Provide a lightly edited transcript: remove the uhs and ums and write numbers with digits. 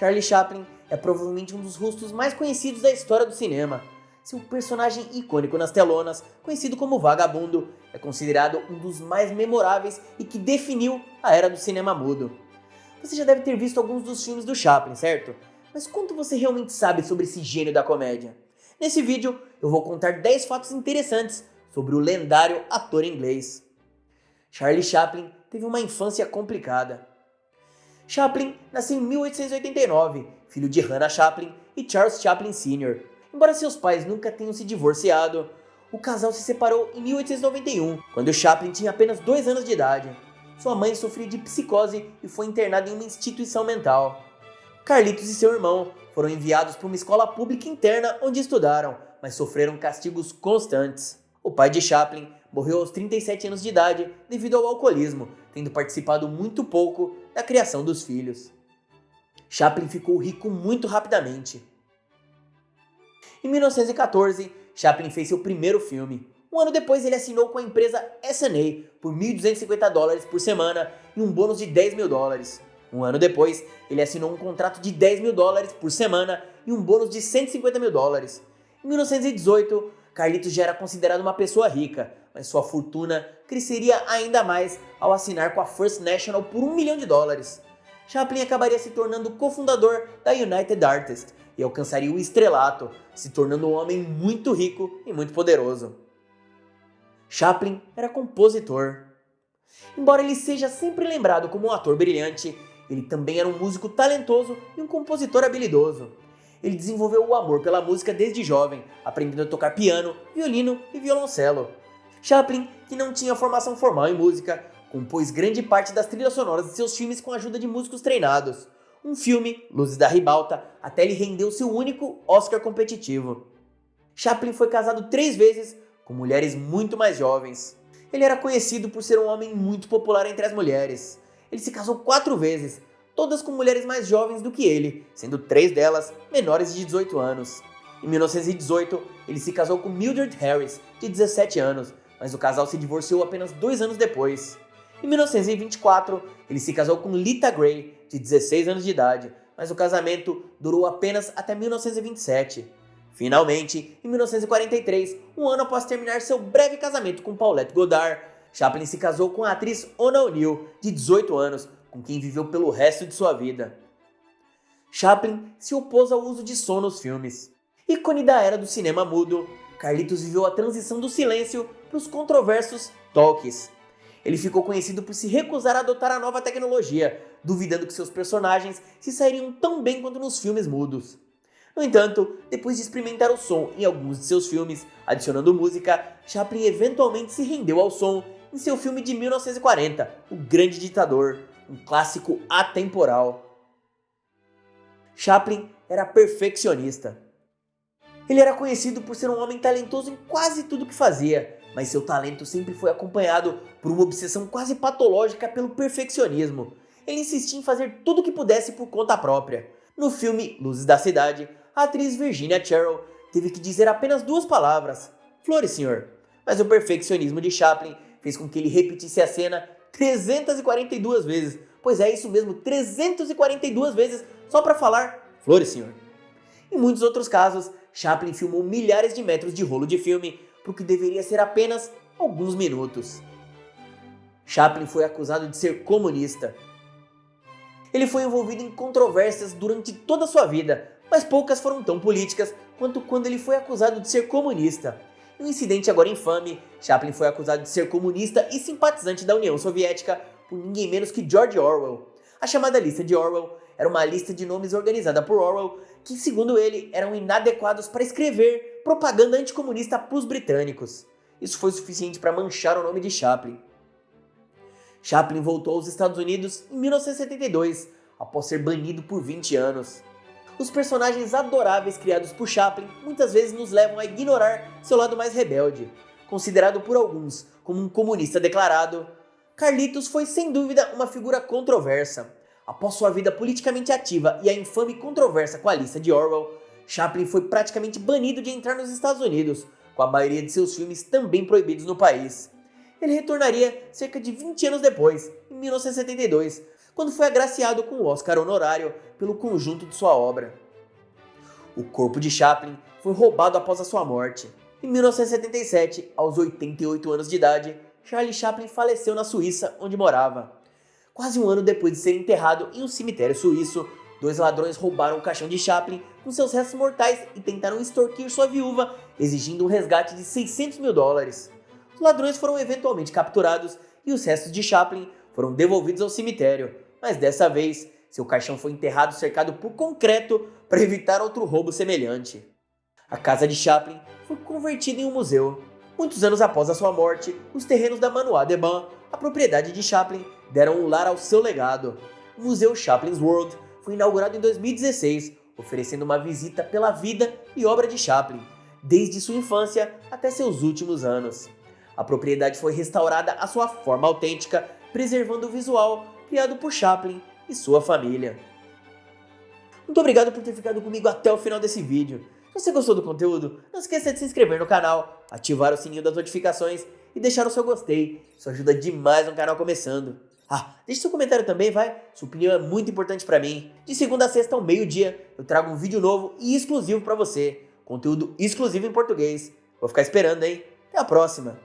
Charlie Chaplin é provavelmente um dos rostos mais conhecidos da história do cinema. Seu personagem icônico nas telonas, conhecido como Vagabundo, é considerado um dos mais memoráveis e que definiu a era do cinema mudo. Você já deve ter visto alguns dos filmes do Chaplin, certo? Mas quanto você realmente sabe sobre esse gênio da comédia? Nesse vídeo, eu vou contar 10 fatos interessantes sobre o lendário ator inglês. Charlie Chaplin teve uma infância complicada. Chaplin nasceu em 1889, filho de Hannah Chaplin e Charles Chaplin Sr. Embora seus pais nunca tenham se divorciado, o casal se separou em 1891, quando Chaplin tinha apenas 2 anos de idade. Sua mãe sofria de psicose e foi internada em uma instituição mental. Carlitos e seu irmão foram enviados para uma escola pública interna onde estudaram, mas sofreram castigos constantes. O pai de Chaplin morreu aos 37 anos de idade devido ao alcoolismo, tendo participado muito pouco da criação dos filhos. Chaplin ficou rico muito rapidamente. Em 1914, Chaplin fez seu primeiro filme. Um ano depois, ele assinou com a empresa S&A por $1.250 por semana e um bônus de $10.000. Um ano depois, ele assinou um contrato de $10.000 por semana e um bônus de $150.000. Em 1918, Carlitos já era considerado uma pessoa rica, mas sua fortuna cresceria ainda mais ao assinar com a First National por $1 milhão. Chaplin acabaria se tornando cofundador da United Artists e alcançaria o estrelato, se tornando um homem muito rico e muito poderoso. Chaplin era compositor. Embora ele seja sempre lembrado como um ator brilhante, ele também era um músico talentoso e um compositor habilidoso. Ele desenvolveu o amor pela música desde jovem, aprendendo a tocar piano, violino e violoncelo. Chaplin, que não tinha formação formal em música, compôs grande parte das trilhas sonoras de seus filmes com a ajuda de músicos treinados. Um filme, Luzes da Ribalta, até lhe rendeu seu único Oscar competitivo. Chaplin foi casado 3 vezes com mulheres muito mais jovens. Ele era conhecido por ser um homem muito popular entre as mulheres. Ele se casou 4 vezes, todas com mulheres mais jovens do que ele, sendo 3 delas menores de 18 anos. Em 1918, ele se casou com Mildred Harris, de 17 anos, mas o casal se divorciou apenas 2 anos depois. Em 1924, ele se casou com Lita Grey, de 16 anos de idade, mas o casamento durou apenas até 1927. Finalmente, em 1943, um ano após terminar seu breve casamento com Paulette Goddard, Chaplin se casou com a atriz Ona O'Neill, de 18 anos, com quem viveu pelo resto de sua vida. Chaplin se opôs ao uso de som nos filmes. Ícone da era do cinema mudo, Carlitos viveu a transição do silêncio para os controversos talkies. Ele ficou conhecido por se recusar a adotar a nova tecnologia, duvidando que seus personagens se sairiam tão bem quanto nos filmes mudos. No entanto, depois de experimentar o som em alguns de seus filmes, adicionando música, Chaplin eventualmente se rendeu ao som em seu filme de 1940, O Grande Ditador, um clássico atemporal. Chaplin era perfeccionista. Ele era conhecido por ser um homem talentoso em quase tudo que fazia, mas seu talento sempre foi acompanhado por uma obsessão quase patológica pelo perfeccionismo. Ele insistia em fazer tudo o que pudesse por conta própria. No filme Luzes da Cidade, a atriz Virginia Cheryl teve que dizer apenas 2 palavras: "Flores, senhor." Mas o perfeccionismo de Chaplin fez com que ele repetisse a cena 342 vezes, pois é isso mesmo, 342 vezes só para falar "Flores, senhor." Em muitos outros casos, Chaplin filmou milhares de metros de rolo de filme para o que deveria ser apenas alguns minutos. Chaplin foi acusado de ser comunista. Ele foi envolvido em controvérsias durante toda a sua vida, mas poucas foram tão políticas quanto quando ele foi acusado de ser comunista. Em um incidente agora infame, Chaplin foi acusado de ser comunista e simpatizante da União Soviética por ninguém menos que George Orwell. A chamada lista de Orwell era uma lista de nomes organizada por Orwell que, segundo ele, eram inadequados para escrever propaganda anticomunista para os britânicos. Isso foi suficiente para manchar o nome de Chaplin. Chaplin voltou aos Estados Unidos em 1972, após ser banido por 20 anos. Os personagens adoráveis criados por Chaplin muitas vezes nos levam a ignorar seu lado mais rebelde. Considerado por alguns como um comunista declarado, Carlitos foi sem dúvida uma figura controversa. Após sua vida politicamente ativa e a infame controvérsia com a lista de Orwell, Chaplin foi praticamente banido de entrar nos Estados Unidos, com a maioria de seus filmes também proibidos no país. Ele retornaria cerca de 20 anos depois, em 1972, quando foi agraciado com o Oscar honorário pelo conjunto de sua obra. O corpo de Chaplin foi roubado após a sua morte. Em 1977, aos 88 anos de idade, Charlie Chaplin faleceu na Suíça, onde morava. Quase um ano depois de ser enterrado em um cemitério suíço, 2 ladrões roubaram o caixão de Chaplin com seus restos mortais e tentaram extorquir sua viúva, exigindo um resgate de $600 mil. Os ladrões foram eventualmente capturados e os restos de Chaplin foram devolvidos ao cemitério, mas dessa vez, seu caixão foi enterrado cercado por concreto para evitar outro roubo semelhante. A casa de Chaplin foi convertida em um museu. Muitos anos após a sua morte, os terrenos da Manoir des Bains, a propriedade de Chaplin, deram um lar ao seu legado. O Museu Chaplin's World foi inaugurado em 2016, oferecendo uma visita pela vida e obra de Chaplin, desde sua infância até seus últimos anos. A propriedade foi restaurada à sua forma autêntica, preservando o visual criado por Chaplin e sua família. Muito obrigado por ter ficado comigo até o final desse vídeo. Se você gostou do conteúdo, não esqueça de se inscrever no canal, ativar o sininho das notificações e deixar o seu gostei. Isso ajuda demais no canal começando. Deixe seu comentário também, vai. Sua opinião é muito importante pra mim. De segunda a sexta ao meio-dia, eu trago um vídeo novo e exclusivo pra você. Conteúdo exclusivo em português. Vou ficar esperando, hein? Até a próxima.